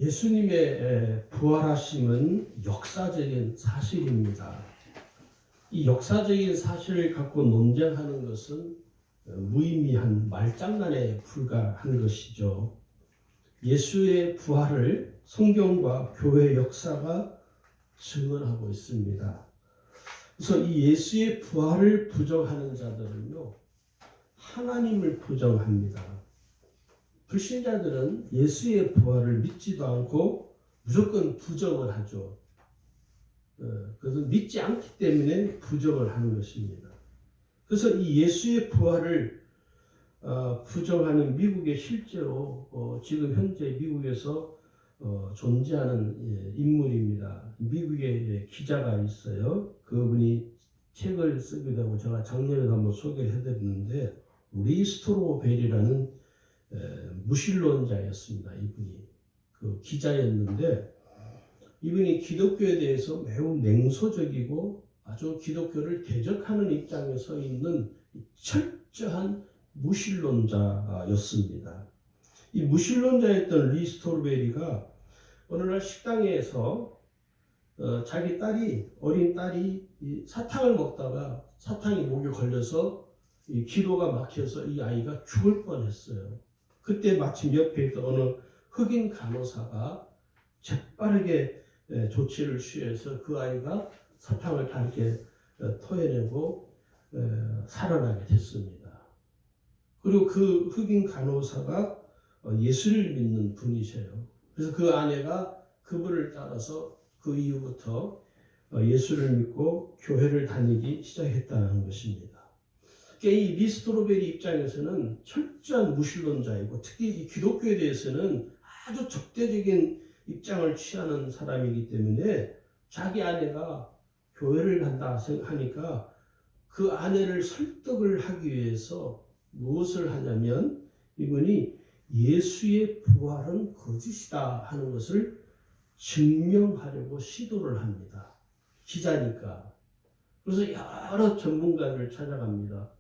예수님의 부활하심은 역사적인 사실입니다. 이 역사적인 사실을 갖고 논쟁하는 것은 무의미한 말장난에 불과한 것이죠. 예수의 부활을 성경과 교회 역사가 증언하고 있습니다. 그래서 이 예수의 부활을 부정하는 자들은요, 하나님을 부정합니다. 불신자들은 예수의 부활을 믿지도 않고 무조건 부정을 하죠. 그것은 믿지 않기 때문에 부정을 하는 것입니다. 그래서 이 예수의 부활을 부정하는 미국에 실제로 지금 현재 미국에서 존재하는 인물입니다. 미국에 기자가 있어요. 그분이 책을 쓰기도 하고 제가 작년에도 한번 소개를 해드렸는데 리 스트로벨이라는 무신론자였습니다. 이분이 그 기자였는데 이분이 기독교에 대해서 매우 냉소적이고 아주 기독교를 대적하는 입장에 서 있는 철저한 무신론자였습니다. 이 무신론자였던 리 스토르베리가 어느 날 식당에서 자기 어린 딸이 사탕을 먹다가 사탕이 목에 걸려서 이 기도가 막혀서 이 아이가 죽을 뻔했어요. 그때 마침 옆에 있던 어느 흑인 간호사가 재빠르게 조치를 취해서 그 아이가 사탕을 다 이렇게 토해내고 살아나게 됐습니다. 그리고 그 흑인 간호사가 예수를 믿는 분이세요. 그래서 그 아내가 그분을 따라서 그 이후부터 예수를 믿고 교회를 다니기 시작했다는 것입니다. 이 리스토로베리 입장에서는 철저한 무신론자이고 특히 이 기독교에 대해서는 아주 적대적인 입장을 취하는 사람이기 때문에 자기 아내가 교회를 간다 하니까 그 아내를 설득을 하기 위해서 무엇을 하냐면 이분이 예수의 부활은 거짓이다 하는 것을 증명하려고 시도를 합니다. 기자니까. 그래서 여러 전문가를 찾아갑니다.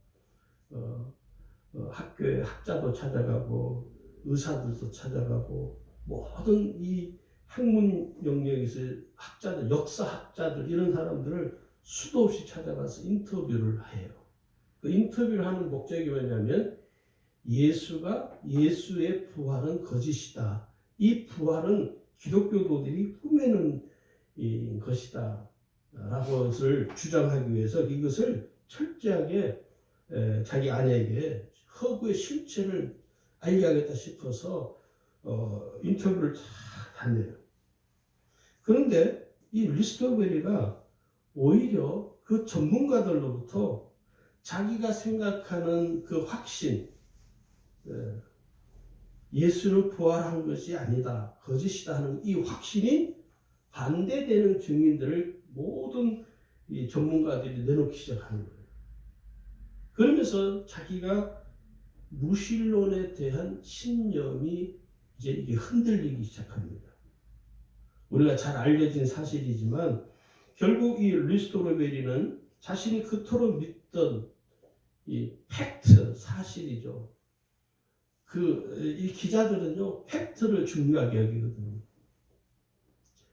학교의 학자도 찾아가고 의사들도 찾아가고 모든 이 학문 영역에서 학자들, 역사학자들 이런 사람들을 수도 없이 찾아가서 인터뷰를 해요. 그 인터뷰를 하는 목적이 뭐냐면 예수의 부활은 거짓이다. 이 부활은 기독교도들이 꾸며낸 것이다. 라고 것을 주장하기 위해서 이것을 철저하게 자기 아내에게 허구의 실체를 알려야겠다 싶어서 인터뷰를 다 다녀요. 그런데 이 리스토베리가 오히려 그 전문가들로부터 자기가 생각하는 그 확신, 예수는 부활한 것이 아니다, 거짓이다 하는 이 확신이 반대되는 증인들을 모든 이 전문가들이 내놓기 시작하는 거예요. 그러면서 자기가 무신론에 대한 신념이 이제 이게 흔들리기 시작합니다. 우리가 잘 알려진 사실이지만 결국 이 리스토르베리는 자신이 그토록 믿던 이 팩트, 사실이죠. 이 기자들은요, 팩트를 중요하게 여기거든요.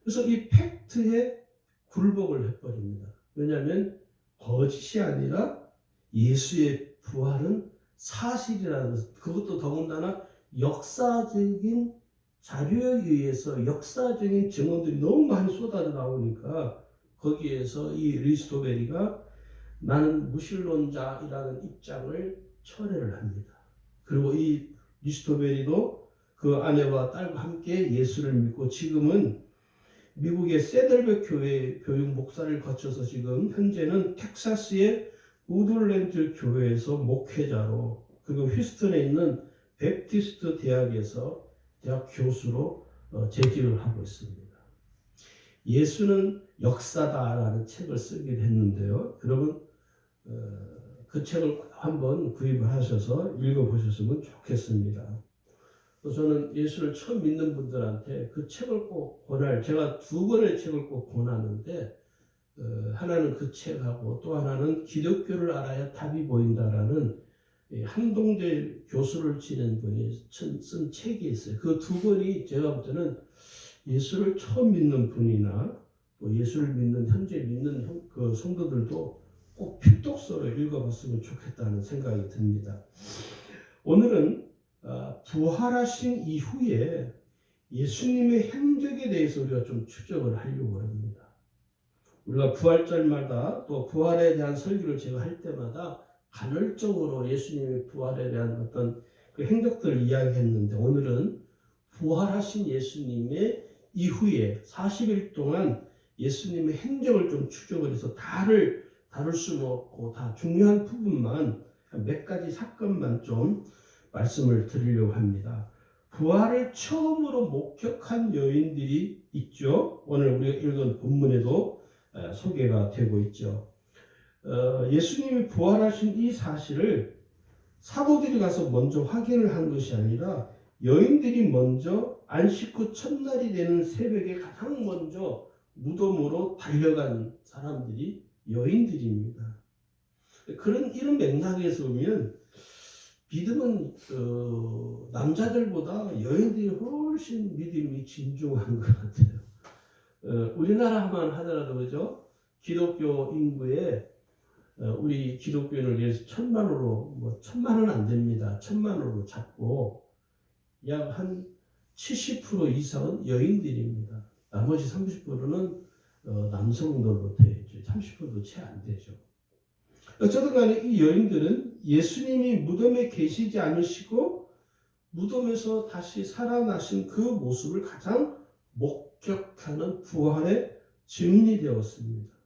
그래서 이 팩트에 굴복을 해버립니다. 왜냐하면 거짓이 아니라 예수의 부활은 사실이라는 것, 그것도 더군다나 역사적인 자료에 의해서 역사적인 증언들이 너무 많이 쏟아져 나오니까 거기에서 이 리스토베리가 나는 무신론자이라는 입장을 철회를 합니다. 그리고 이 리스토베리도 그 아내와 딸과 함께 예수를 믿고 지금은 미국의 세들백 교회 교육 목사를 거쳐서 지금 현재는 텍사스의 우들랜드 교회에서 목회자로 그리고 휴스턴에 있는 베프티스트 대학에서 대학 교수로 재직을 하고 있습니다. 예수는 역사다라는 책을 쓰기도 했는데요. 여러분 그 책을 한번 구입을 하셔서 읽어보셨으면 좋겠습니다. 저는 예수를 처음 믿는 분들한테 그 책을 꼭 제가 두 권의 책을 꼭 권하는데 하나는 그 책하고 또 하나는 기독교를 알아야 답이 보인다라는 한동대 교수를 지낸 분이 쓴 책이 있어요. 그 두 분이 제가 볼 때는 예수를 처음 믿는 분이나 또 예수를 믿는 현재 믿는 그 성도들도 꼭 필독서로 읽어봤으면 좋겠다는 생각이 듭니다. 오늘은 부활하신 이후에 예수님의 행적에 대해서 우리가 좀 추적을 하려고 합니다. 우리가 부활절마다 또 부활에 대한 설교를 제가 할 때마다 간헐적으로 예수님의 부활에 대한 어떤 그 행적들을 이야기했는데, 오늘은 부활하신 예수님의 이후에 40일 동안 예수님의 행적을 좀 추적을 해서 다를 수는 없고 다 중요한 부분만 몇 가지 사건만 좀 말씀을 드리려고 합니다. 부활을 처음으로 목격한 여인들이 있죠. 오늘 우리가 읽은 본문에도 소개가 되고 있죠. 예수님이 부활하신 이 사실을 사도들이 가서 먼저 확인을 한 것이 아니라 여인들이 먼저 안식 후 첫날이 되는 새벽에 가장 먼저 무덤으로 달려간 사람들이 여인들입니다. 이런 맥락에서 보면 믿음은 남자들보다 여인들이 훨씬 믿음이 진중한 것 같아요. 우리나라만 하더라도 그죠? 기독교 인구에 우리 기독교인을 위해서 1,000만으로 1,000만은 안 됩니다. 1,000만으로 잡고 약 한 70% 이상은 여인들입니다. 나머지 30%는 남성들로 되어 있죠. 30%도 채 안 되죠. 어쨌든 간에 이 여인들은 예수님이 무덤에 계시지 않으시고 무덤에서 다시 살아나신 그 모습을 가장 목격하는 부활의 증인이 되었습니다.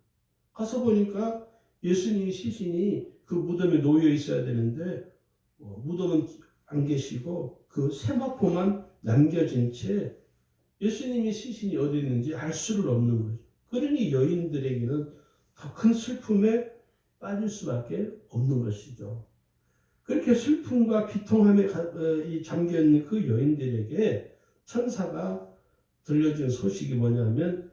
가서 보니까 예수님의 시신이 그 무덤에 놓여 있어야 되는데 무덤은 안 계시고 그 세마포만 남겨진 채 예수님의 시신이 어디 있는지 알 수를 없는 거죠. 그러니 여인들에게는 더 큰 슬픔에 빠질 수밖에 없는 것이죠. 그렇게 슬픔과 비통함에 잠겨있는 그 여인들에게 천사가 들려준 소식이 뭐냐면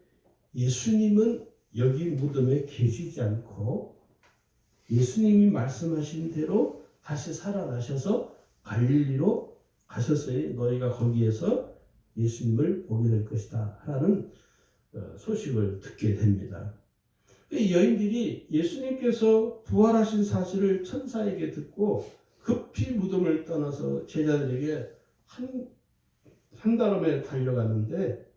예수님은 여기 무덤에 계시지 않고 예수님이 말씀하신 대로 다시 살아나셔서 갈릴리로 가셨으니 너희가 거기에서 예수님을 보게 될 것이다 라는 소식을 듣게 됩니다. 이 여인들이 예수님께서 부활하신 사실을 천사에게 듣고 급히 무덤을 떠나서 제자들에게 한달음에 달려갔는데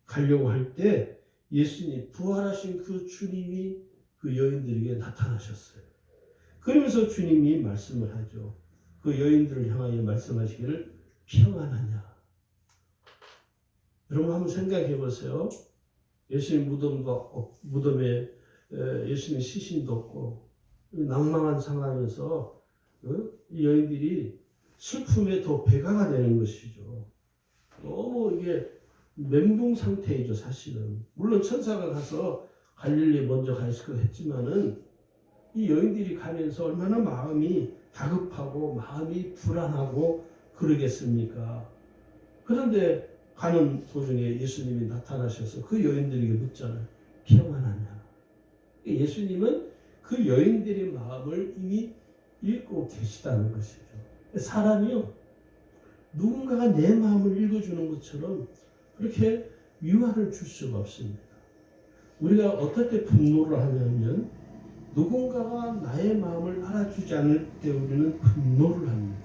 가려고 할 때 예수님 부활하신 그 주님이 그 여인들에게 나타나셨어요. 그러면서 주님이 말씀을 하죠. 그 여인들을 향하여 말씀하시기를 평안하냐. 여러분 한번 생각해 보세요. 예수님 무덤에 예수님 시신도 없고 낭망한 상황에서 이 여인들이 슬픔에 더 배가가 되는 것이죠. 너무 이게 멘붕 상태이죠, 사실은. 물론 천사가 가서 갈릴리에 먼저 가 있을 것 했지만은 이 여인들이 가면서 얼마나 마음이 다급하고 마음이 불안하고 그러겠습니까? 그런데 가는 도중에 예수님이 나타나셔서 그 여인들에게 묻잖아요. 평안하냐? 예수님은 그 여인들의 마음을 이미 읽고 계시다는 것이죠. 사람이요, 누군가가 내 마음을 읽어주는 것처럼 그렇게 위화를 줄 수가 없습니다. 우리가 어떨 때 분노를 하냐면 누군가가 나의 마음을 알아주지 않을 때 우리는 분노를 합니다.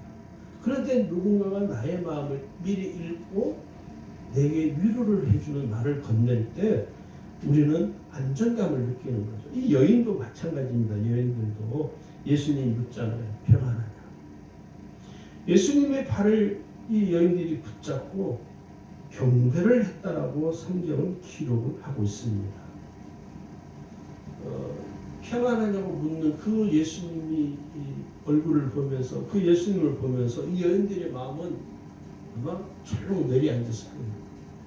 그런데 누군가가 나의 마음을 미리 읽고 내게 위로를 해주는 말을 건넬 때 우리는 안정감을 느끼는 거죠. 이 여인도 마찬가지입니다. 여인들도 예수님이 묻잖아요. 평안하냐. 예수님의 발을 이 여인들이 붙잡고 경배를 했다라고 성경은 기록을 하고 있습니다. 평안하냐고 묻는 그 예수님이 얼굴을 보면서 그 예수님을 보면서 이 여인들의 마음은 아마 철렁 내려앉았을 겁니다.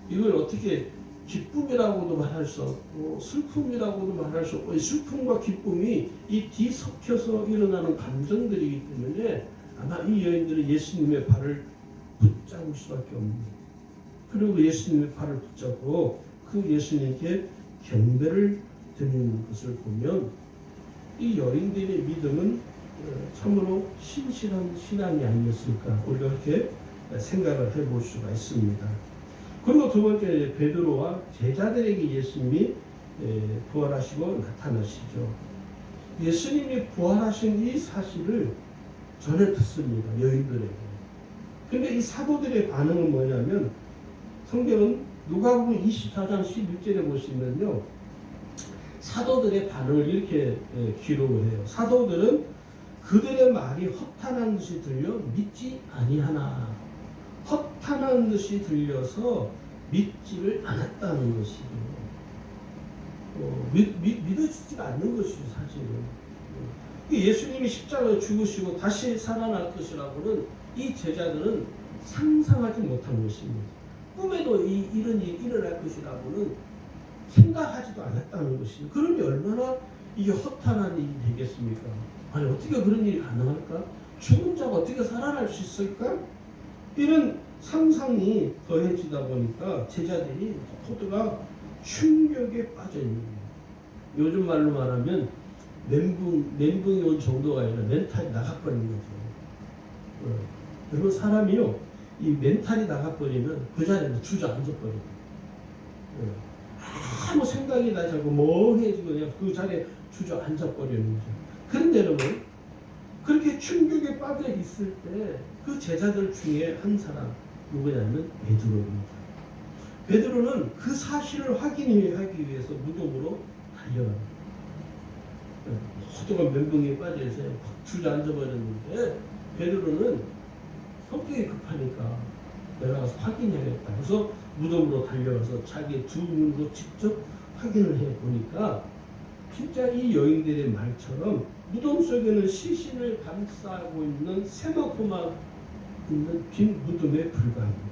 이걸 어떻게 기쁨이라고도 말할 수 없고 슬픔이라고도 말할 수 없고 이 슬픔과 기쁨이 이 뒤섞여서 일어나는 감정들이기 때문에 아마 이 여인들은 예수님의 발을 붙잡을 수밖에 없는 거예요. 그리고 예수님의 발을 붙잡고 그 예수님께 경배를 드리는 것을 보면 이 여인들의 믿음은 참으로 신실한 신앙이 아니었을까, 우리가 그렇게 생각을 해볼 수가 있습니다. 그리고 두 번째, 베드로와 제자들에게 예수님이 부활하시고 나타나시죠. 예수님이 부활하신 이 사실을 전해 듣습니다, 여인들에게. 근데 이 사도들의 반응은 뭐냐면, 성경은 누가복음 24장 11절에 보시면요, 사도들의 반응을 이렇게 기록을 해요. 사도들은 그들의 말이 허탄한 듯이 들려 믿지 아니하나. 허탄한 듯이 들려서 믿지를 않았다는 것이에요. 믿어지지가 않는 것이죠, 사실은. 예수님이 십자가에 죽으시고 다시 살아날 것이라고는 이 제자들은 상상하지 못한 것입니다. 꿈에도 이런 일이 일어날 것이라고는 생각하지도 않았다는 것이죠. 그러니 얼마나 이게 허탄한 일이 되겠습니까? 아니, 어떻게 그런 일이 가능할까? 죽은 자가 어떻게 살아날 수 있을까? 이런 상상이 더해지다 보니까 제자들이 모두가 충격에 빠져 있는 거예요. 요즘 말로 말하면 멘붕이 온 정도가 아니라 멘탈이 나가버린 거죠. 여러분, 사람이요, 이 멘탈이 나가버리면 그 자리에서 주저앉아버려요. 아무 생각이 나지 않고 멍해지고 그냥 그 자리에 주저앉아버리는 거죠. 그런데 여러분, 그렇게 충격에 빠져 있을 때 그 제자들 중에 한 사람, 누구냐면 베드로입니다. 베드로는 그 사실을 확인하기 위해서 무덤으로 달려갑니다. 호두가 멘붕에 빠져 있어요. 주저앉아버렸는데 베드로는 성격이 급하니까 내가 가서 확인해야겠다. 그래서 무덤으로 달려가서 자기 두 눈으로 직접 확인을 해보니까 진짜 이 여인들의 말처럼 무덤 속에는 시신을 감싸고 있는 세마포만 있는 빈 무덤에 불과합니다.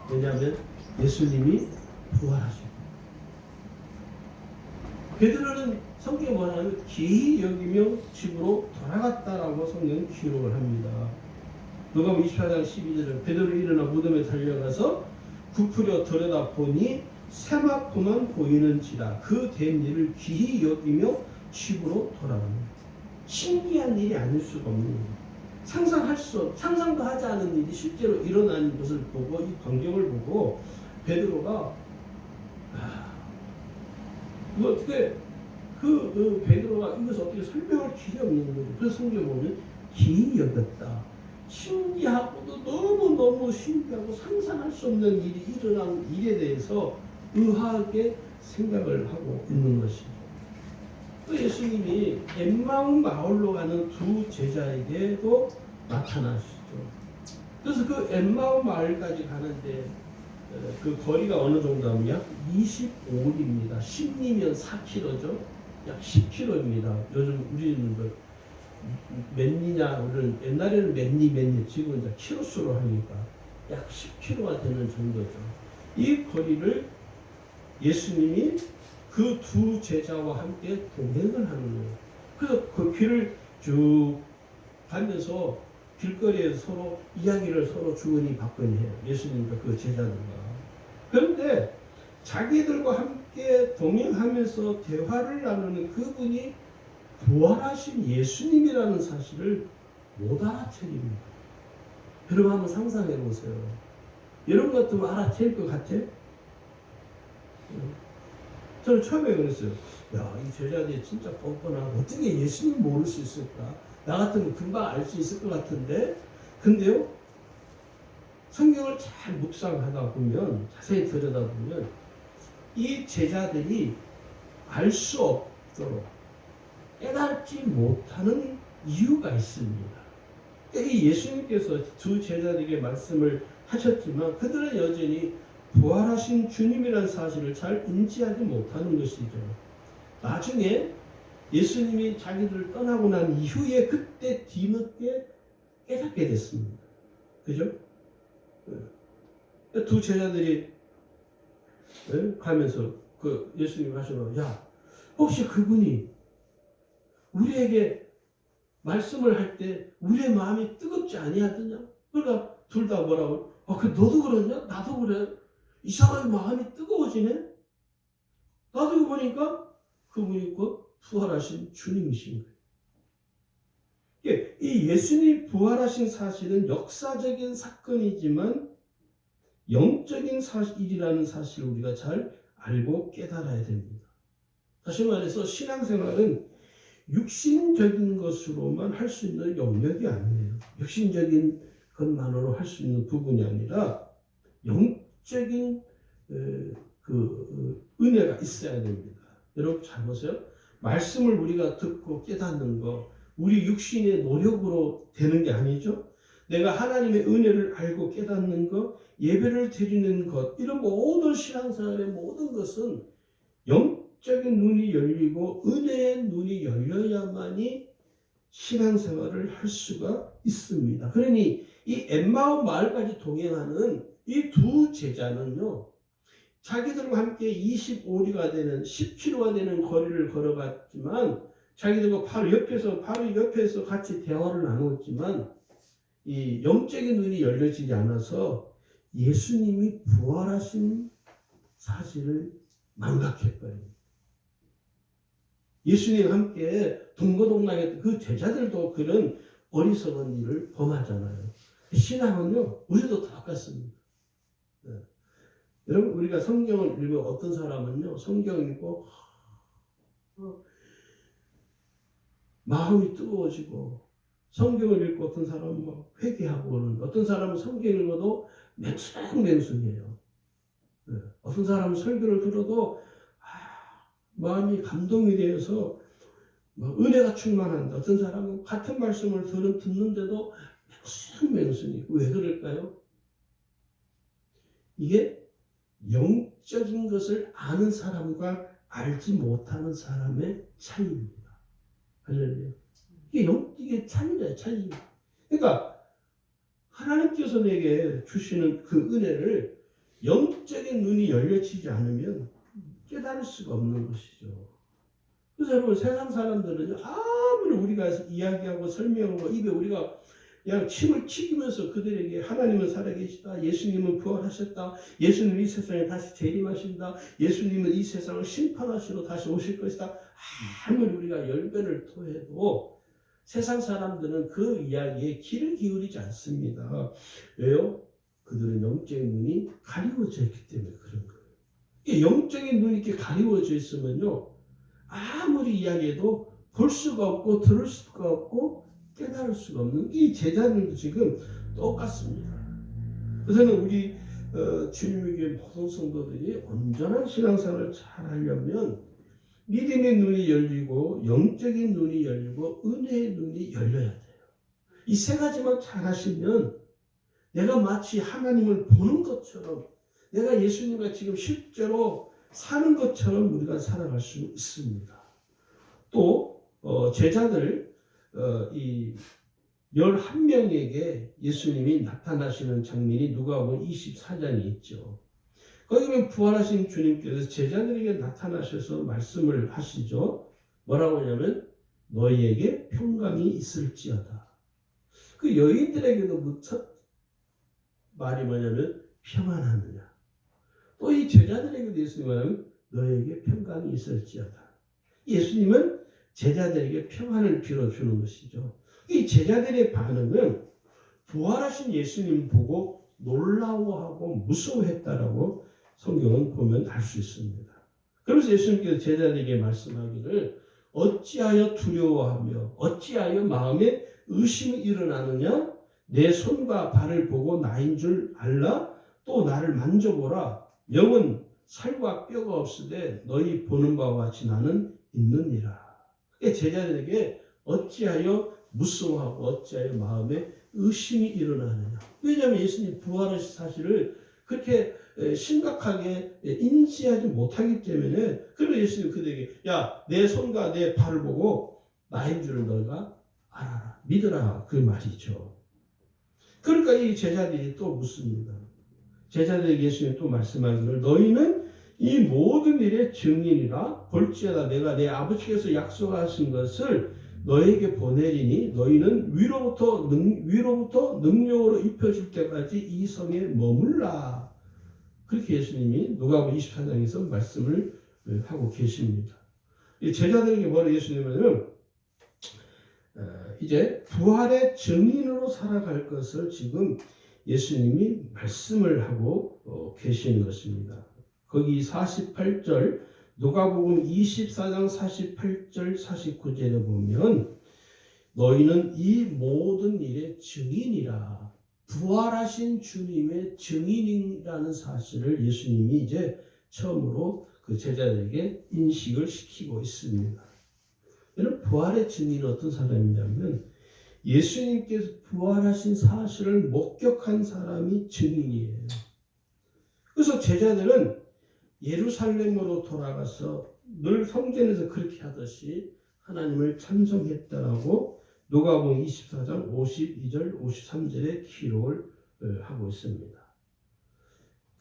왜냐하면 예수님이 부활하시고, 베드로는 성경에 뭐냐면 기이 여기며 집으로 돌아갔다라고 성경은 기록을 합니다. 누가복음 24장 12절에 베드로 일어나 무덤에 달려가서 부풀려 들여다보니 세마포만 보이는지라 그 된 일을 기이 여기며 집으로 돌아갑니다. 신기한 일이 아닐 수가 없는 거예요. 상상도 하지 않은 일이 실제로 일어난 것을 보고, 이 광경을 보고 베드로가 어떻게 그 베드로가 이것을 어떻게 설명할 길이 없는 거죠. 그래서 성경에 보면 기이 여겼다. 신기하고도 너무너무 신기하고 상상할 수 없는 일이 일어난 일에 대해서 의아하게 생각을 하고 있는 것이죠. 또 예수님이 엠마us 마을로 가는 두 제자에게도 나타나시죠. 그래서 그 엠마us 마을까지 가는데 그 거리가 어느 정도 하면 25리입니다. 10리면 4km죠. 약 10km입니다. 요즘 우리는 몇 리냐, 우리는 옛날에는 몇 리, 지금 이제 키로수로 하니까 약 10km가 되는 정도죠. 이 거리를 예수님이 그 두 제자와 함께 동행을 하는 거예요. 그래서 그 길을 쭉 가면서 길거리에서 서로 이야기를 서로 주거니 받거니 해요. 예수님과 그 제자들과. 그런데 자기들과 함께 동행하면서 대화를 나누는 그분이 부활하신 예수님이라는 사실을 못 알아채립니다. 여러분 한번 상상해 보세요. 여러분 같으면 알아챌 것 같아? 저는 처음에 그랬어요. 야, 이 제자들이 진짜 뻔뻔하고 어떻게 예수님 모를 수 있을까? 나 같으면 금방 알 수 있을 것 같은데. 근데요, 성경을 잘 묵상하다 보면, 자세히 들여다보면 이 제자들이 알 수 없도록 깨닫지 못하는 이유가 있습니다. 이 예수님께서 두 제자들에게 말씀을 하셨지만 그들은 여전히 부활하신 주님이라는 사실을 잘 인지하지 못하는 것이죠. 나중에 예수님이 자기들을 떠나고 난 이후에 그때 뒤늦게 깨닫게 됐습니다. 그죠? 두 제자들이 가면서 그 예수님 하시면, 야, 혹시 그분이 우리에게 말씀을 할 때 우리의 마음이 뜨겁지 아니하더냐? 그러니까 둘 다 뭐라고? 그 너도 그러냐? 나도 그래. 이 사람의 마음이 뜨거워지네? 나도 보니까 그분이 있고 부활하신 주님이신 거예요. 이 예수님 부활하신 사실은 역사적인 사건이지만 영적인 일이라는 사실을 우리가 잘 알고 깨달아야 됩니다. 다시 말해서 신앙생활은 육신적인 것으로만 할 수 있는 영역이 아니에요. 육신적인 것만으로 할 수 있는 부분이 아니라 영적인 은혜가 있어야 됩니다. 여러분 잘 보세요. 말씀을 우리가 듣고 깨닫는 거 우리 육신의 노력으로 되는 게 아니죠. 내가 하나님의 은혜를 알고 깨닫는 것, 예배를 드리는 것, 이런 모든 신앙생활의 모든 것은 영적인 눈이 열리고 은혜의 눈이 열려야만이 신앙생활을 할 수가 있습니다. 그러니 이 엠마오 마을까지 동행하는 이 두 제자는요, 자기들과 함께 25리가 되는 10km가 되는 거리를 걸어갔지만 자기들과 바로 옆에서 같이 대화를 나누었지만 이 영적인 눈이 열려지지 않아서 예수님이 부활하신 사실을 망각해버립니다. 예수님과 함께 동거동락했던 그 제자들도 그런 어리석은 일을 범하잖아요. 신앙은요, 우리도 똑같습니다. 네. 여러분, 우리가 성경을 읽으면 어떤 사람은요, 성경을 읽고 마음이 뜨거워지고, 성경을 읽고 어떤 사람은 막 회개하고 그러는데, 어떤 사람은 성경을 읽어도 맹숭맹숭해요. 네. 어떤 사람은 설교를 들어도 마음이 감동이 되어서 은혜가 충만한다. 어떤 사람은 같은 말씀을 듣는데도 맹숭맹숭이고. 왜 그럴까요? 이게 영적인 것을 아는 사람과 알지 못하는 사람의 차이입니다. 할렐루야. 이게 차이예요, 차이. 그러니까 하나님께서 내게 주시는 그 은혜를 영적인 눈이 열려지지 않으면 깨달을 수가 없는 것이죠. 그래서 여러분, 세상 사람들은 아무리 우리가 이야기하고 설명하고 입에 우리가 그냥 침을 튀기면서 그들에게 하나님은 살아계시다, 예수님은 부활하셨다, 예수님은 이 세상에 다시 재림하신다, 예수님은 이 세상을 심판하시러 다시 오실 것이다, 아무리 우리가 열변을 토해도 세상 사람들은 그 이야기에 귀를 기울이지 않습니다. 왜요? 그들은 영적인 눈이 가리워져 있기 때문에 그런 거예요. 영적인 눈이 이렇게 가리워져 있으면요, 아무리 이야기해도 볼 수가 없고 들을 수가 없고 깨달을 수가 없는 이 제자들도 지금 똑같습니다. 그래서 우리 주님에게 모든 성도들이 온전한 신앙생활을 잘 하려면 믿음의 눈이 열리고 영적인 눈이 열리고 은혜의 눈이 열려야 돼요. 이 세 가지만 잘 하시면 내가 마치 하나님을 보는 것처럼, 내가 예수님과 지금 실제로 사는 것처럼 우리가 살아갈 수 있습니다. 또 제자들 이 11명에게 예수님이 나타나시는 장면이 누가복음 24장에 있죠. 거기 보면 부활하신 주님께서 제자들에게 나타나셔서 말씀을 하시죠. 뭐라고 하냐면 너희에게 평강이 있을지어다. 그 여인들에게도 첫 말이 뭐냐면 평안하느냐. 또 이 제자들에게도 예수님이 말하면 너희에게 평강이 있을지어다. 예수님은 제자들에게 평안을 빌어주는 것이죠. 이 제자들의 반응은 부활하신 예수님 보고 놀라워하고 무서워했다라고 성경은 보면 알 수 있습니다. 그래서 예수님께서 제자들에게 말씀하기를 어찌하여 두려워하며 어찌하여 마음에 의심이 일어나느냐? 내 손과 발을 보고 나인 줄 알라? 또 나를 만져보라. 영은 살과 뼈가 없으되 너희 보는 바와 같이 나는 있느니라. 제자들에게 어찌하여 무서워하고 어찌하여 마음에 의심이 일어나느냐. 왜냐하면 예수님 부활하신 사실을 그렇게 심각하게 인지하지 못하기 때문에. 그리고 예수님 그들에게 야, 내 손과 내 발을 보고 나인 줄을 너희가 알아라, 믿으라, 그 말이죠. 그러니까 이 제자들이 또 묻습니다. 제자들에게 예수님이 또 말씀하기를 너희는 이 모든 일의 증인이라. 볼지어다 내가 내 아버지께서 약속하신 것을 너에게 보내리니 너희는 위로부터 능력으로 입혀질 때까지 이 성에 머물라. 그렇게 예수님이 누가복음 24장에서 말씀을 하고 계십니다. 이 제자들에게 뭐라 예수님은 이제 부활의 증인으로 살아갈 것을 지금 예수님이 말씀을 하고 계시는 것입니다. 거기 48절 누가복음 24장 48절 49절에 보면 너희는 이 모든 일의 증인이라, 부활하신 주님의 증인이라는 사실을 예수님이 이제 처음으로 그 제자들에게 인식을 시키고 있습니다. 이런 부활의 증인은 어떤 사람이냐면 예수님께서 부활하신 사실을 목격한 사람이 증인이에요. 그래서 제자들은 예루살렘으로 돌아가서 늘 성전에서 그렇게 하듯이 하나님을 찬송했다라고 누가복음 24장 52절 53절에 기록을 하고 있습니다.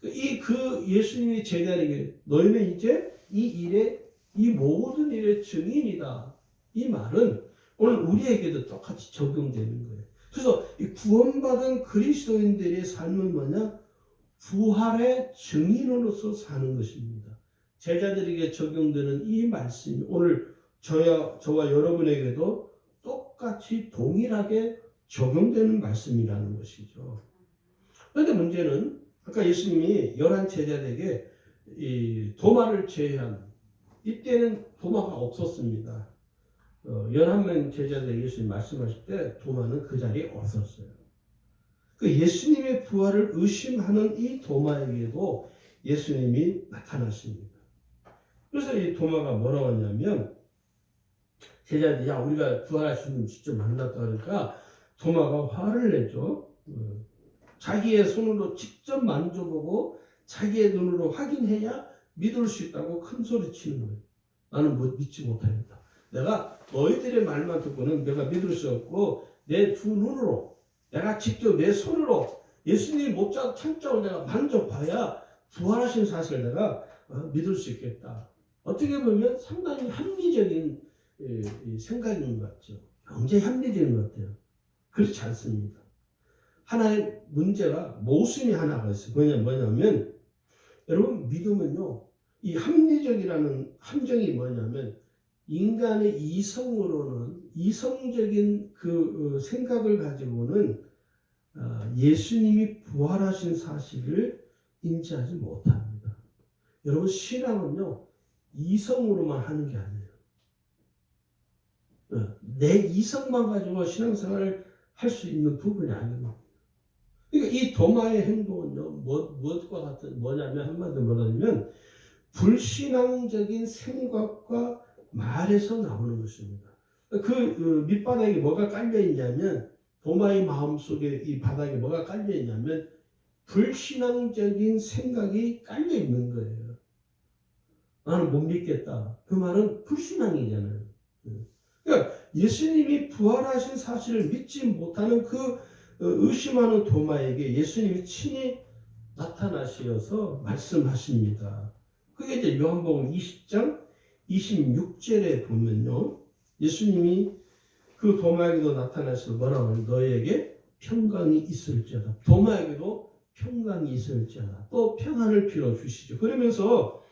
그 예수님이 제자에게 너희는 이제 이 모든 일의 증인이다. 이 말은 오늘 우리에게도 똑같이 적용되는 거예요. 그래서 이 구원받은 그리스도인들의 삶은 뭐냐? 부활의 증인으로서 사는 것입니다. 제자들에게 적용되는 이 말씀이 오늘 저와 여러분에게도 똑같이 동일하게 적용되는 말씀이라는 것이죠. 그런데 문제는 아까 예수님이 11 제자들에게 이 도마를 제외한 이때는 도마가 없었습니다. 11명 제자들 예수님 말씀하실 때 도마는 그 자리에 없었어요. 그 예수님의 부활을 의심하는 이 도마에게도 예수님이 나타나십니다. 그래서 이 도마가 뭐라고 하냐면 제자들이 야 우리가 부활하신 분 직접 만났다 그러니까 도마가 화를 내죠. 자기의 손으로 직접 만져보고 자기의 눈으로 확인해야 믿을 수 있다고 큰 소리 치는 거예요. 나는 믿지 못하겠다. 내가 너희들의 말만 듣고는 내가 믿을 수 없고 내 두 눈으로 내가 직접 내 손으로 예수님의 목자 창자를 내가 만져봐야 부활하신 사실을 내가 믿을 수 있겠다. 어떻게 보면 상당히 합리적인 생각인 것 같죠. 굉장히 합리적인 것 같아요. 그렇지 않습니다. 하나의 문제가 모순이 하나가 있어요. 뭐냐면 여러분 믿음은요. 이 합리적이라는 함정이 뭐냐면 인간의 이성적인 그 생각을 가지고는 예수님이 부활하신 사실을 인지하지 못합니다. 여러분 신앙은요 이성으로만 하는 게 아니에요. 내 이성만 가지고 신앙생활을 할 수 있는 부분이 아닙니다. 그러니까 이 도마의 행동은요 무엇과 같은 뭐냐면 한마디로 말하면 불신앙적인 생각과 말에서 나오는 것입니다. 그 밑바닥에 뭐가 깔려 있냐면 도마의 마음속에 이 바닥에 뭐가 깔려 있냐면 불신앙적인 생각이 깔려 있는 거예요. 나는 못 믿겠다. 그 말은 불신앙이잖아요. 그러니까 예수님이 부활하신 사실을 믿지 못하는 그 의심하는 도마에게 예수님이 친히 나타나셔서 말씀하십니다. 그게 이제 요한복음 20장 26절에 보면요. 예수님이 그 도마에게도 나타나셔서 뭐라고 하냐. 너에게 평강이 있을지어다. 도마에게도 평강이 있을지어다. 또 평안을 빌어주시죠. 그러면서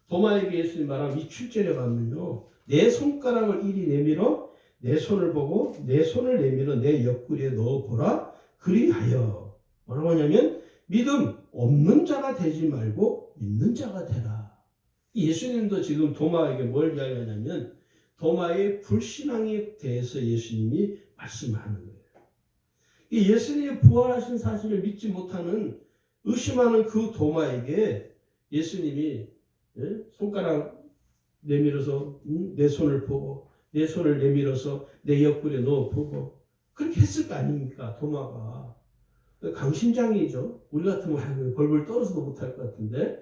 도마에게 예수님 말하면 이 7절에 가면요. 내 손가락을 이리 내밀어 내 손을 보고 내 손을 내밀어 내 옆구리에 넣어보라. 그리하여 뭐라고 하냐면 믿음 없는 자가 되지 말고 믿는 자가 되라. 예수님도 지금 도마에게 뭘 이야기하냐면 도마의 불신앙에 대해서 예수님이 말씀하는 거예요. 이 예수님이 부활하신 사실을 믿지 못하는 의심하는 그 도마에게 예수님이 손가락 내밀어서 내 손을 보고 내 손을 내밀어서 내 옆구리에 넣어보고 그렇게 했을 거 아닙니까? 도마가 강심장이죠. 우리 같으면 벌벌 떨어서도 못할 것 같은데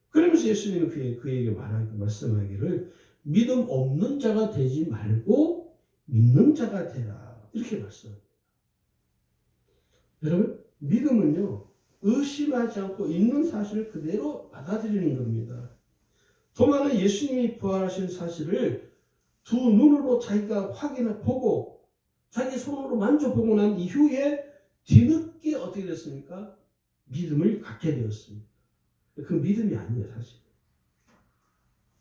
그러면서 예수님은 그에게 말씀하기를 믿음 없는 자가 되지 말고 믿는 자가 되라. 이렇게 말씀합니다. 여러분 믿음은요. 의심하지 않고 있는 사실을 그대로 받아들이는 겁니다. 도마는 예수님이 부활하신 사실을 두 눈으로 자기가 보고 자기 손으로 만져보고 난 이후에 뒤늦게 어떻게 됐습니까? 믿음을 갖게 되었습니다. 그 믿음이 아니에요, 사실.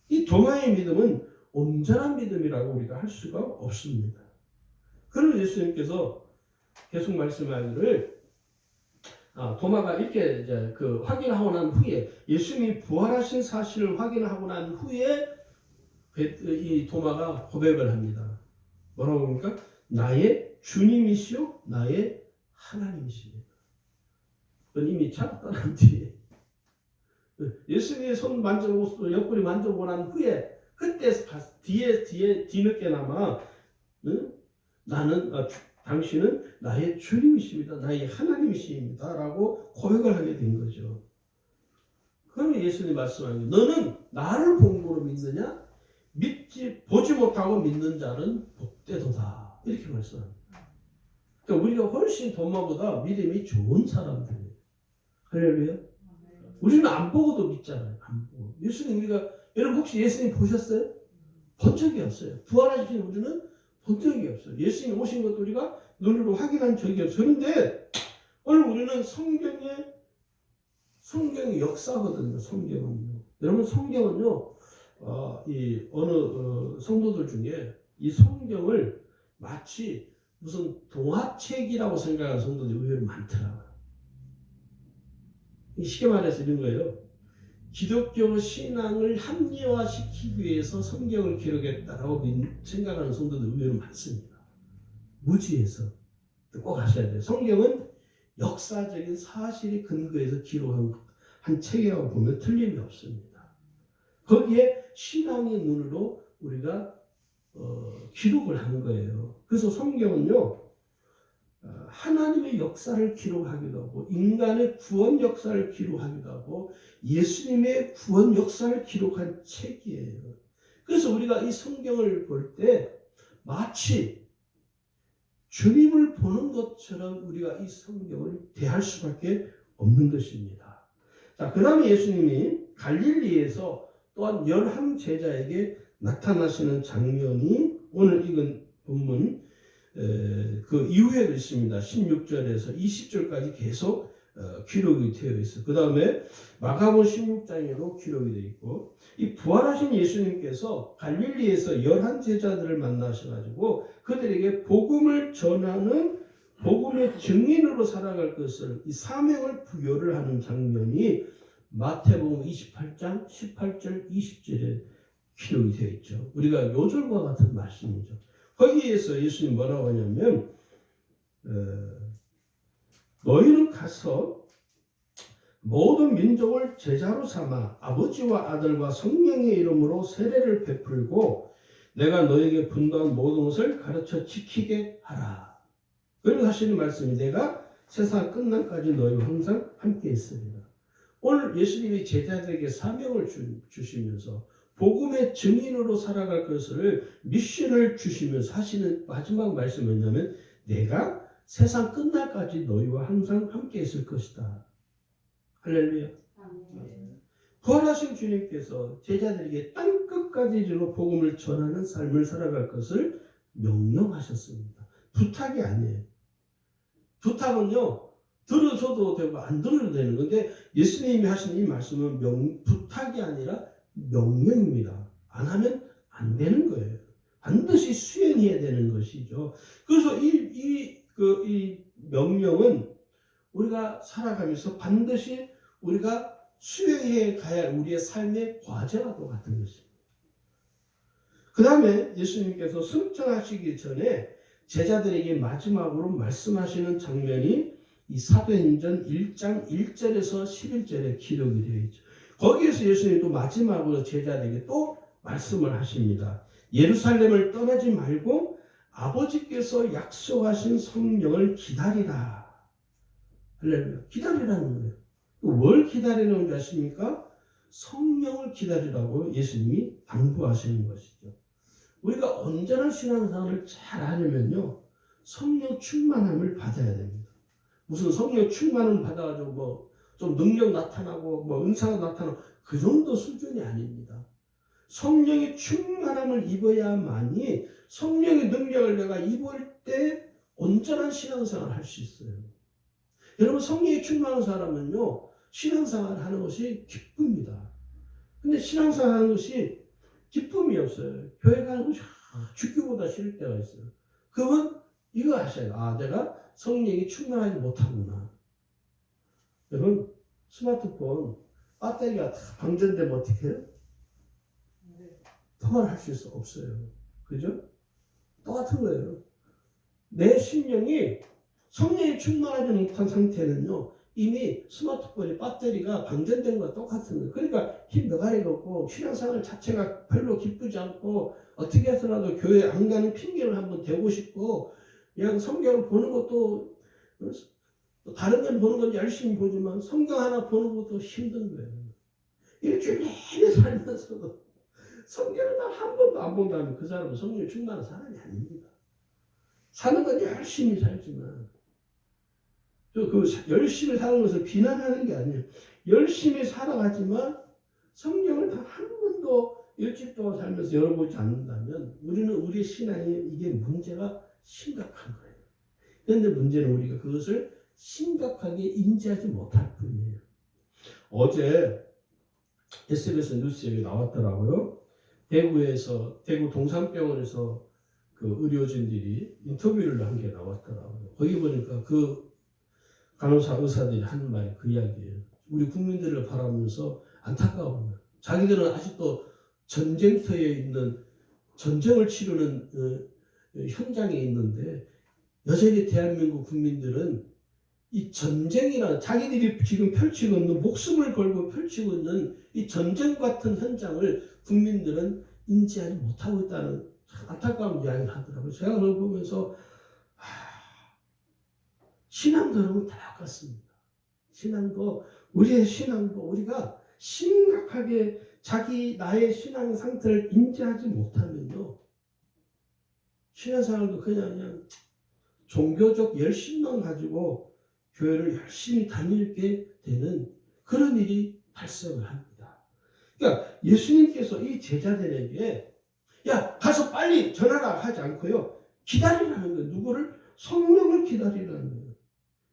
이 도마의 믿음은 온전한 믿음이라고 우리가 할 수가 없습니다. 그러면 예수님께서 계속 말씀하기를 도마가 이렇게 이제 확인하고 난 후에 예수님이 부활하신 사실을 확인하고 난 후에 이 도마가 고백을 합니다. 뭐라고 합니까? 나의 주님이시오 나의 하나님이십니다. 그건 이미 찾았다는 뒤에 예수님의 손 만져보고 옆구리 만져보고 난 후에 그때 뒤늦게나마 당신은 나의 주님이십니다. 나의 하나님이십니다. 라고 고백을 하게 된 거죠. 그러면 예수님이 말씀하는 게 너는 나를 본고로 믿느냐? 보지 못하고 믿는 자는 복되도다. 이렇게 말씀합니다. 그러니까 우리가 훨씬 도마보다 믿음이 좋은 사람들이에요. 할렐루야. 우리는 안 보고도 믿잖아요. 안 보고. 여러분 혹시 예수님 보셨어요? 본 적이 없어요. 부활하신 우리는 본 적이 없어요. 예수님 오신 것도 우리가 눈으로 확인한 적이 없어요. 그런데 오늘 우리는 성경의 역사거든요. 성경은요. 여러분 성경은요. 어느 성도들 중에 이 성경을 마치 무슨 동화책이라고 생각하는 성도들이 의외로 많더라고요. 쉽게 말해서 이런 거예요. 기독교 신앙을 합리화시키기 위해서 성경을 기록했다라고 생각하는 성도들 의외로 많습니다. 무지해서 꼭 아셔야 돼요. 성경은 역사적인 사실이 근거해서 기록한 책이라고 보면 틀림이 없습니다. 거기에 신앙의 눈으로 우리가 기록을 한 거예요. 그래서 성경은요. 하나님의 역사를 기록하기도 하고 인간의 구원 역사를 기록하기도 하고 예수님의 구원 역사를 기록한 책이에요. 그래서 우리가 이 성경을 볼 때 마치 주님을 보는 것처럼 우리가 이 성경을 대할 수밖에 없는 것입니다. 자, 그 다음에 예수님이 갈릴리에서 또한 11 제자에게 나타나시는 장면이 오늘 읽은 본문 그 이후에도 있습니다. 16절에서 20절까지 계속 기록이 되어 있어요. 그 다음에 마가복음 16장에도 기록이 되어 있고 이 부활하신 예수님께서 갈릴리에서 11 제자들을 만나셔가지고 그들에게 복음을 전하는 복음의 증인으로 살아갈 것을 이 사명을 부여를 하는 장면이 마태복음 28장 18절 20절에 기록이 되어 있죠. 우리가 요절과 같은 말씀이죠. 거기에서 예수님 뭐라고 하냐면 너희는 가서 모든 민족을 제자로 삼아 아버지와 아들과 성령의 이름으로 세례를 베풀고 내가 너에게 분도한 모든 것을 가르쳐 지키게 하라. 그리고 하시는 말씀이 내가 세상 끝날까지 너희와 항상 함께 있으리라. 오늘 예수님이 제자들에게 사명을 주시면서 복음의 증인으로 살아갈 것을 미션을 주시면서 하시는 마지막 말씀이 뭐냐면 내가 세상 끝날까지 너희와 항상 함께 있을 것이다. 할렐루야. 부활하신 주님께서 제자들에게 땅끝까지 이르러 복음을 전하는 삶을 살아갈 것을 명령하셨습니다. 부탁이 아니에요. 부탁은요. 들으셔도 되고 안 들어도 되는 건데 예수님이 하신 이 말씀은 부탁이 아니라 명령입니다. 안 하면 안 되는 거예요. 반드시 수행해야 되는 것이죠. 그래서 이 명령은 우리가 살아가면서 반드시 우리가 수행해 가야 할 우리의 삶의 과제와도 같은 것입니다. 그 다음에 예수님께서 승천하시기 전에 제자들에게 마지막으로 말씀하시는 장면이 이 사도행전 1장 1절에서 11절에 기록이 되어 있죠. 거기에서 예수님이 또 마지막으로 제자들에게 또 말씀을 하십니다. 예루살렘을 떠나지 말고 아버지께서 약속하신 성령을 기다리라. 할렐루야. 기다리라는 거예요. 뭘 기다리는 줄 아십니까? 성령을 기다리라고 예수님이 당부하시는 것이죠. 우리가 온전한 신앙생활을 잘 하려면요. 성령 충만함을 받아야 됩니다. 무슨 성령 충만을 받아가지고 좀 능력 나타나고 은사가 나타나고 그 정도 수준이 아닙니다. 성령의 충만함을 입어야만이 성령의 능력을 내가 입을 때 온전한 신앙생활을 할 수 있어요. 여러분 성령의 충만한 사람은요 신앙생활을 하는 것이 기쁩니다. 근데 신앙생활 하는 것이 기쁨이 없어요. 교회 가는 거 죽기보다 싫을 때가 있어요. 그러면 이거 아셔야 돼요. 아, 내가 성령이 충만하지 못하구나. 여러분, 스마트폰 배터리가 다 방전되면 어떻게 해요? 통화를 할 수 없어요. 그죠? 똑같은 거예요. 내 심령이 성령이 충만하지 못한 상태는요, 이미 스마트폰의 배터리가 방전된 거와 똑같은 거예요. 그러니까 힘 너가리가 없고 신앙생활 자체가 별로 기쁘지 않고 어떻게 해서라도 교회 안 가는 핑계를 한번 대고 싶고 그냥 성경을 보는 것도 다른 건 보는 건 열심히 보지만 성경 하나 보는 것도 힘든 거예요. 일주일 내내 살면서도 성경을 한 번도 안 본다면 그 사람은 성령이 충만한 사람이 아닙니다. 사는 건 열심히 살지만 그 열심히 사는 것을 비난하는 게 아니에요. 열심히 살아가지만 성경을 단 한 번도 일주일 동안 살면서 열어보지 않는다면 우리는 우리의 신앙에 이게 문제가 심각한 거예요. 그런데 문제는 우리가 그것을 심각하게 인지하지 못할 뿐이에요. 어제 SBS 뉴스에 나왔더라고요. 대구 동산병원에서 그 의료진들이 인터뷰를 한 게 나왔더라고요. 거기 보니까 그 간호사 의사들이 하는 말이 그 이야기예요. 우리 국민들을 바라보면서 안타까운 거예요. 자기들은 아직도 전쟁터에 있는 전쟁을 치르는 현장에 있는데 여전히 대한민국 국민들은 이 전쟁이나 자기들이 지금 펼치고 있는 목숨을 걸고 펼치고 있는 이 전쟁 같은 현장을 국민들은 인지하지 못하고 있다는 안타까운 이야기를 하더라고요. 제가 그걸 보면서 신앙도 여러분 다 똑같습니다. 신앙도 우리의 신앙도 우리가 심각하게 나의 신앙 상태를 인지하지 못하면요. 신앙생활도 그냥 종교적 열심만 가지고 교회를 열심히 다니게 되는 그런 일이 발생을 합니다. 그러니까 예수님께서 이 제자들에게 야 가서 빨리 전하라 하지 않고요. 기다리라는 거예요. 누구를? 성령을 기다리라는 거예요.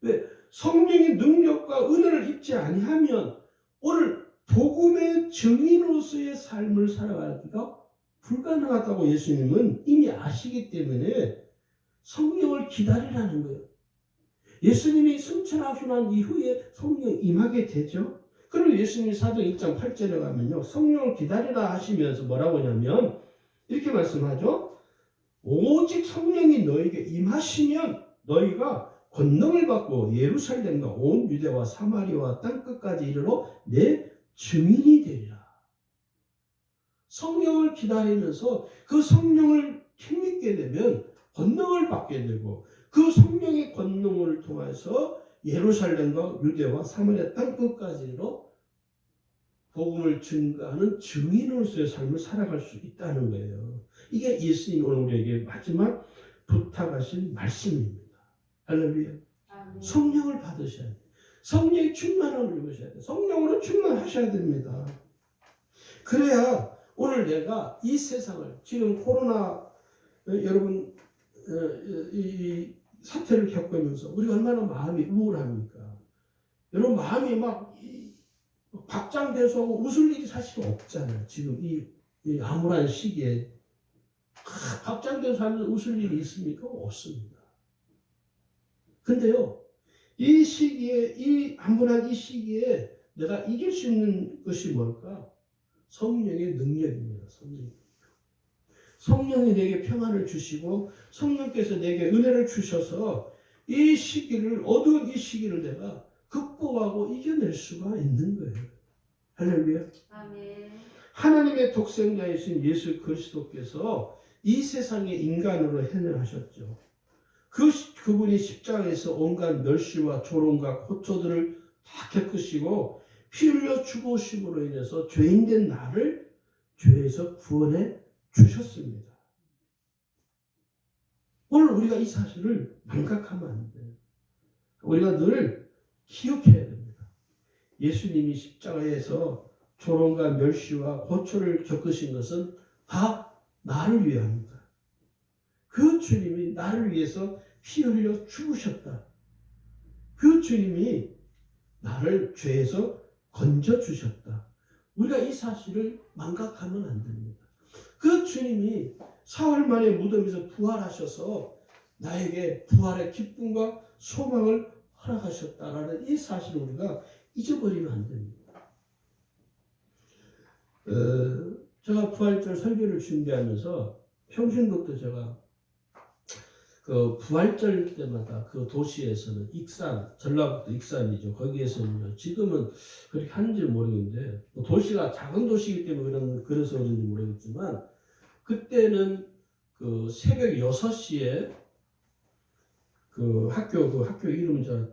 왜? 성령의 능력과 은혜를 입지 아니하면 오늘 복음의 증인으로서의 삶을 살아가기가 불가능하다고 예수님은 이미 아시기 때문에 성령을 기다리라는 거예요. 예수님이 승천하시고 난 이후에 성령이 임하게 되죠. 그리고 예수님이 사도 1장 8절에 가면요. 성령을 기다리라 하시면서 뭐라고 하냐면 이렇게 말씀하죠. 오직 성령이 너에게 임하시면 너희가 권능을 받고 예루살렘과 온 유대와 사마리아와 땅끝까지 이르러 내 증인이 되리라. 성령을 기다리면서 그 성령을 힘입게 되면 권능을 받게 되고 그 성령의 권능을 통해서 예루살렘과 유대와 사마리아 땅끝까지 이르러 복음을 증거하는 증인으로서의 삶을 살아갈 수 있다는 거예요. 이게 예수님 오늘 우리에게 마지막 부탁하신 말씀입니다. 할렐루야. 성령을 받으셔야 돼요. 성령의 충만함을 입으셔야 돼요. 성령으로 충만하셔야 됩니다. 그래야 오늘 내가 이 세상을 지금 코로나 여러분 이 사태를 겪으면서 우리가 얼마나 마음이 우울합니까? 여러분 마음이 막 박장대소하고 웃을 일이 사실 없잖아요. 지금 이 암울한 시기에 박장대소하면서 웃을 일이 있습니까? 없습니다. 근데요, 이 시기에, 이 암울한 이 시기에 내가 이길 수 있는 것이 뭘까? 성령의 능력입니다. 성령이 내게 평안을 주시고 성령께서 내게 은혜를 주셔서 이 시기를, 어두운 이 시기를 내가 극복하고 이겨낼 수가 있는 거예요. 할렐루야. 아멘. 하나님의 독생자이신 예수 그리스도께서 이 세상에 인간으로 행하셨죠. 그분이 십자가에서 온갖 멸시와 조롱과 고초들을 다 겪으시고 피 흘려 죽으심으로 인해서 죄인된 나를 죄에서 구원해 주셨습니다. 오늘 우리가 이 사실을 망각하면 안 돼요. 우리가 늘 기억해야 됩니다. 예수님이 십자가에서 조롱과 멸시와 고초를 겪으신 것은 다 나를 위함입니다. 그 주님이 나를 위해서 피 흘려 죽으셨다. 그 주님이 나를 죄에서 건져주셨다. 우리가 이 사실을 망각하면 안 됩니다. 그 주님이 사흘 만에 무덤에서 부활하셔서 나에게 부활의 기쁨과 소망을 허락하셨다라는 이 사실을 우리가 잊어버리면 안 됩니다. 제가 부활절 설교를 준비하면서 평신도 때 제가 그 부활절 때마다 그 도시에서는 익산, 전라북도 익산이죠. 거기에서는요. 지금은 그렇게 하는지 모르겠는데 도시가 작은 도시이기 때문에 그래서 그런지 모르겠지만 그때는 그 새벽 6시에 그 학교 이름은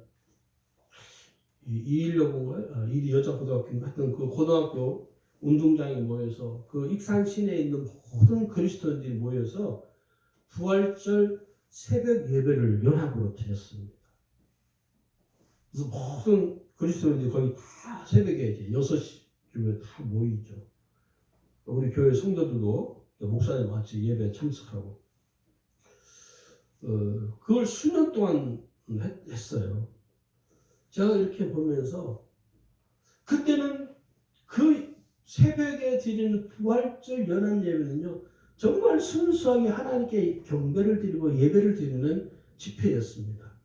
이일여고인가요? 이리 여자고등학교 같은 그 고등학교 운동장에 모여서 그 익산 시내에 있는 모든 그리스도인들이 모여서 부활절 새벽 예배를 연합으로 드렸습니다. 그래서 모든 그리스도인들이 거기 다 새벽에 이제 6시쯤에 다 모이죠. 우리 교회 성도들도 목사님 같이 예배에 참석하고 그걸 수년 동안 했어요. 제가 이렇게 보면서 그때는 그 새벽에 드리는 부활절 연합 예배는요 정말 순수하게 하나님께 경배를 드리고 예배를 드리는 집회였습니다.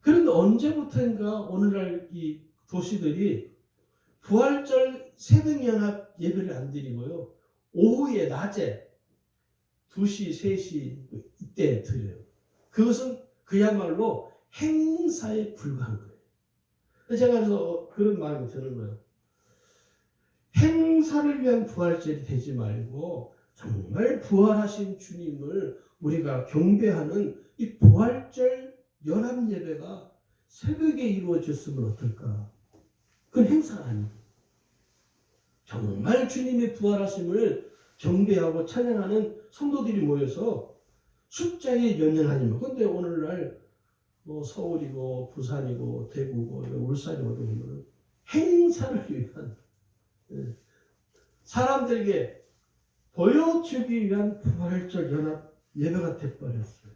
그런데 언제부터인가 오늘날 이 도시들이 부활절 새벽 연합 예배를 안 드리고요 오후에 낮에 2시, 3시 이때 드려요. 그것은 그야말로 행사에 불과한 거예요. 제가 그래서 그런 마음이 드는 거예요. 행사를 위한 부활절이 되지 말고 정말 부활하신 주님을 우리가 경배하는 이 부활절 연합 예배가 새벽에 이루어졌으면 어떨까? 그건 행사가 아니에요. 정말 주님의 부활하심을 경배하고 찬양하는 성도들이 모여서 숫자에 연연하지만 근데 오늘날 뭐 서울이고 부산이고 대구고 울산이고 보면 행사를 위한 사람들에게 보여주기 위한 부활절 연합 예배가 돼버렸어요.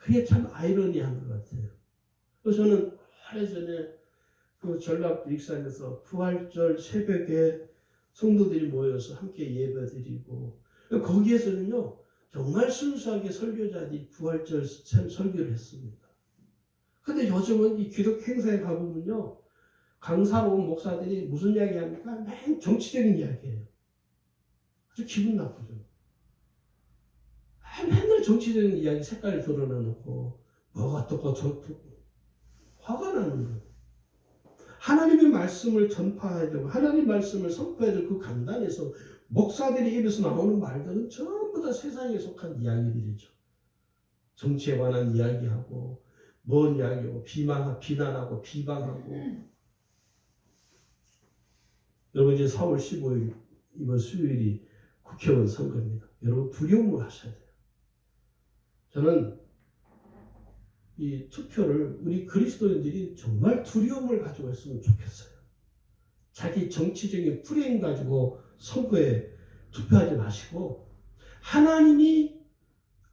그게 참 아이러니한 것 같아요. 그래서 저는 오래전에 그 전라북도 익산에서 부활절 새벽에 성도들이 모여서 함께 예배드리고 거기에서는요 정말 순수하게 설교자들이 부활절 설교를 했습니다. 근데 요즘은 이 기독 행사에 가보면요 강사로 온 목사들이 무슨 이야기 합니까? 맨 정치적인 이야기예요. 아주 기분 나쁘죠. 맨날 정치적인 이야기 색깔을 드러내놓고 뭐가 어떻고 저떻고 화가 나는 거예요. 하나님의 말씀을 전파해야 되고 하나님 말씀을 선포해야 되고 그 강단에서 목사들이 입에서 나오는 말들은 전부 다 세상에 속한 이야기들이죠. 정치에 관한 이야기하고 뭔 이야기하고 비난하고 비방하고 여러분 이제 4월 15일 이번 수요일이 국회의원 선거입니다. 여러분 두려움을 하셔야 돼요. 저는 이 투표를 우리 그리스도인들이 정말 두려움을 가지고 했으면 좋겠어요. 자기 정치적인 프레임 가지고 선거에 투표하지 마시고 하나님이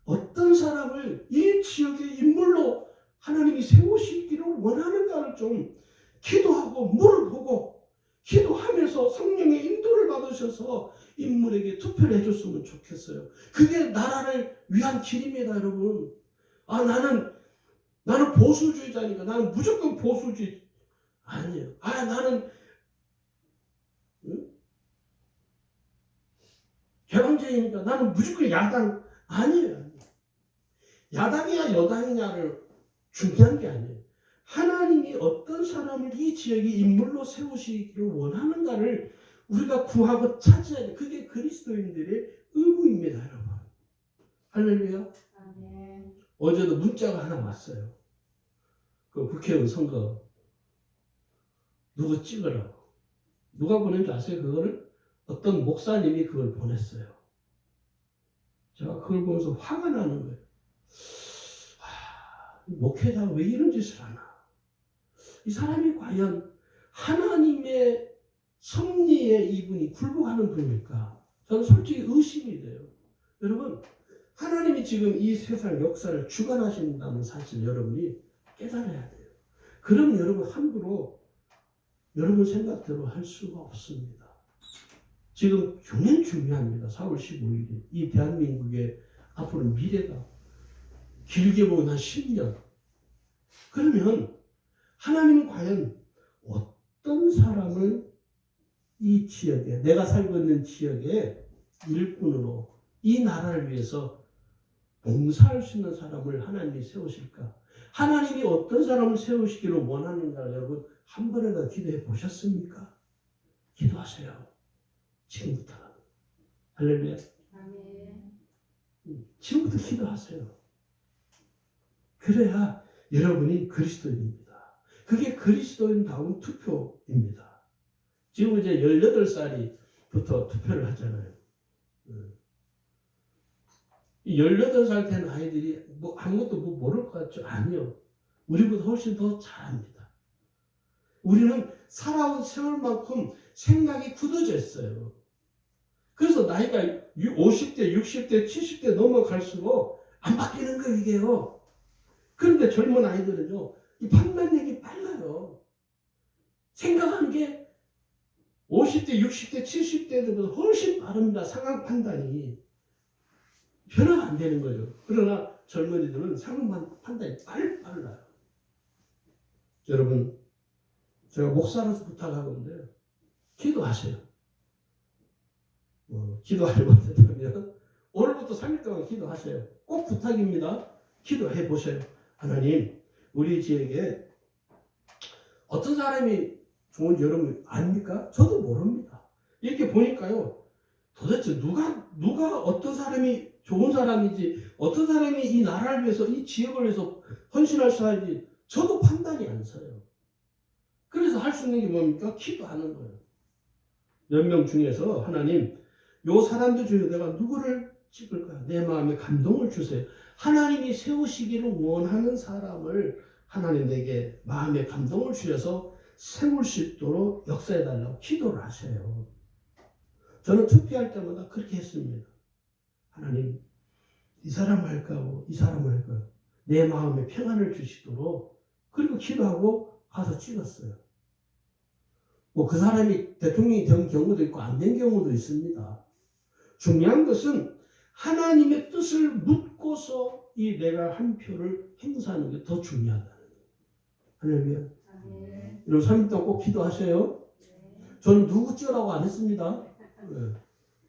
어떤 사람을 이 지역의 인물로 하나님이 세우시기를 원하는가를 좀 기도하고 물어보고 기도하면서 성령의 인도를 받으셔서 인물에게 투표를 해줬으면 좋겠어요. 그게 나라를 위한 길입니다, 여러분. 나는 보수주의자니까 나는 무조건 보수주의 아니에요. 나는 개방주의니까 나는 무조건 야당 아니에요. 야당이냐 여당이냐를 중요한 게 아니에요. 하나님이 어떤 사람을 이 지역의 인물로 세우시기를 원하는가를 우리가 구하고 찾아야 돼. 그게 그리스도인들의 의무입니다, 여러분. 할렐루야. 아멘. 어제도 문자가 하나 왔어요. 그 국회의원 선거 누구 찍으라고. 누가 보낸 줄 아세요? 그거를 어떤 목사님이 그걸 보냈어요. 제가 그걸 보면서 화가 나는 거예요. 목회자가 왜 이런 짓을 하나? 이 사람이 과연 하나님의 섭리에 이분이 굴복하는 분일까? 저는 솔직히 의심이 돼요. 여러분, 하나님이 지금 이 세상 역사를 주관하신다는 사실 여러분이 깨달아야 돼요. 그럼 여러분 함부로 여러분 생각대로 할 수가 없습니다. 지금 굉장히 중요합니다. 4월 15일이. 이 대한민국의 앞으로 미래가 길게 보면 한 10년. 그러면 하나님은 과연 어떤 사람을 이 지역에, 내가 살고 있는 지역에 일꾼으로 이 나라를 위해서 봉사할 수 있는 사람을 하나님이 세우실까? 하나님이 어떤 사람을 세우시기를 원하는가? 여러분 한 번이라도 기도해 보셨습니까? 기도하세요. 지금부터. 할렐루야. 지금부터 기도하세요. 그래야 여러분이 그리스도인입니다. 그게 그리스도인다운 투표입니다. 지금 이제 18살부터 투표를 하잖아요. 18살 된 아이들이 뭐 아무것도 뭐 모를 것 같죠? 아니요. 우리보다 훨씬 더 잘합니다. 우리는 살아온 세월만큼 생각이 굳어져 있어요. 그래서 나이가 50대, 60대, 70대 넘어갈수록 안 바뀌는 거예요, 이게요. 그런데 젊은 아이들은요, 이 판단력이 빨라요. 생각하는 게 50대, 60대, 70대들보다 훨씬 빠릅니다. 상황 판단이. 변화가 안 되는 거죠. 그러나 젊은이들은 상황 판단이 빨라요. 여러분, 제가 목사로서 부탁하건데 기도하세요. 기도하지 못했다면 오늘부터 3일 동안 기도하세요. 꼭 부탁입니다. 기도해 보세요. 하나님, 우리 지역에 어떤 사람이 좋은지 여러분 압니까? 저도 모릅니다. 이렇게 보니까요, 도대체 누가 어떤 사람이 좋은 사람인지, 어떤 사람이 이 나라를 위해서, 이 지역을 위해서 헌신할 사람인지 저도 판단이 안 서요. 그래서 할 수 있는 게 뭡니까? 기도하는 거예요. 몇 명 중에서 하나님, 요 사람들 중에 내가 누구를 찍을까요? 내 마음에 감동을 주세요. 하나님이 세우시기를 원하는 사람을 하나님 내게 마음에 감동을 주셔서 세울 수 있도록 역사해달라고 기도를 하세요. 저는 투표할 때마다 그렇게 했습니다. 하나님, 이 사람 할까요? 이 사람 할까요? 내 마음에 평안을 주시도록. 그리고 기도하고 가서 찍었어요. 뭐 그 사람이 대통령이 된 경우도 있고 안 된 경우도 있습니다. 중요한 것은 하나님의 뜻을 묻고서 이 내가 한 표를 행사하는 게 더 중요하다는 거예요. 할렐루야. 여러분 3일 동안 꼭 기도하세요. 저는 누구 찍으라고 안 했습니다.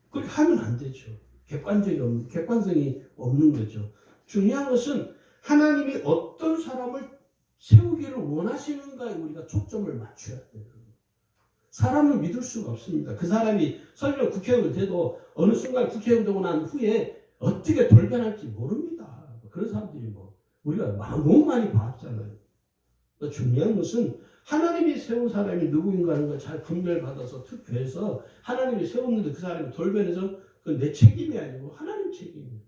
그렇게 하면 안 되죠. 객관성이 없는 거죠. 중요한 것은 하나님이 어떤 사람을 세우기를 원하시는가에 우리가 초점을 맞춰야 돼요. 사람을 믿을 수가 없습니다. 그 사람이 설령 국회의원 돼도 어느 순간 국회의원 되고 난 후에 어떻게 돌변할지 모릅니다. 그런 사람들이 우리가 너무 많이 봤잖아요. 중요한 것은 하나님이 세운 사람이 누구인가 하는 걸 잘 분별받아서 투표해서 하나님이 세웠는데 그 사람이 돌변해서 그건 내 책임이 아니고 하나님 책임이에요.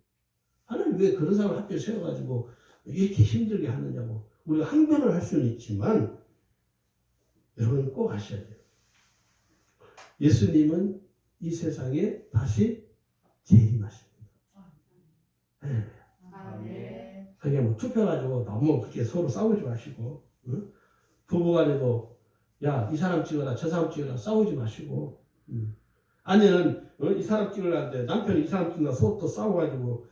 하나님 왜 그런 사람을 학교에 세워가지고 이렇게 힘들게 하느냐고. 우리가 항변을 할 수는 있지만 여러분 꼭 아셔야 돼요. 예수님은 이 세상에 다시 재림하십니다. 네. 그게 투표가지고 너무 그렇게 서로 싸우지 마시고, 응? 부부간에도 야, 이 사람 찍어라, 저 사람 찍어라 싸우지 마시고, 아니면 이 사람 찍으려는데 남편이 이 사람 찍나 서로 또 싸워가지고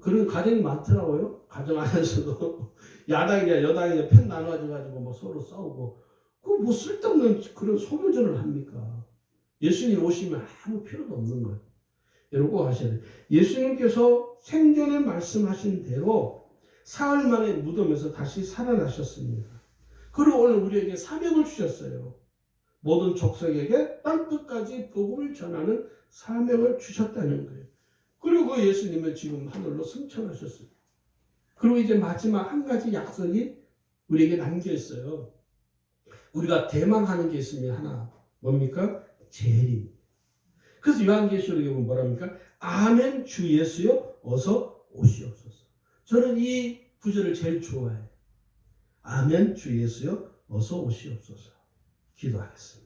그런 가정이 많더라고요. 가정 안에서도 야당이냐 여당이냐 편 나눠가지고 서로 싸우고 그 쓸데없는 그런 소문전을 합니까? 예수님 오시면 아무 필요도 없는 거예요. 여러분 꼭 아셔야 돼요. 예수님께서 생전에 말씀하신 대로 사흘 만에 무덤에서 다시 살아나셨습니다. 그리고 오늘 우리에게 사명을 주셨어요. 모든 족속에게 땅끝까지 복음을 전하는 사명을 주셨다는 거예요. 그리고 그 예수님은 지금 하늘로 승천하셨어요. 그리고 이제 마지막 한 가지 약속이 우리에게 남겨 있어요. 우리가 대망하는 게 있으면 하나 뭡니까? 재림. 그래서 요한계시록에 보면 뭐랍니까? 아멘 주 예수여 어서 오시옵소서. 저는 이 구절을 제일 좋아해요. 아멘 주 예수여 어서 오시옵소서. 기도하겠습니다.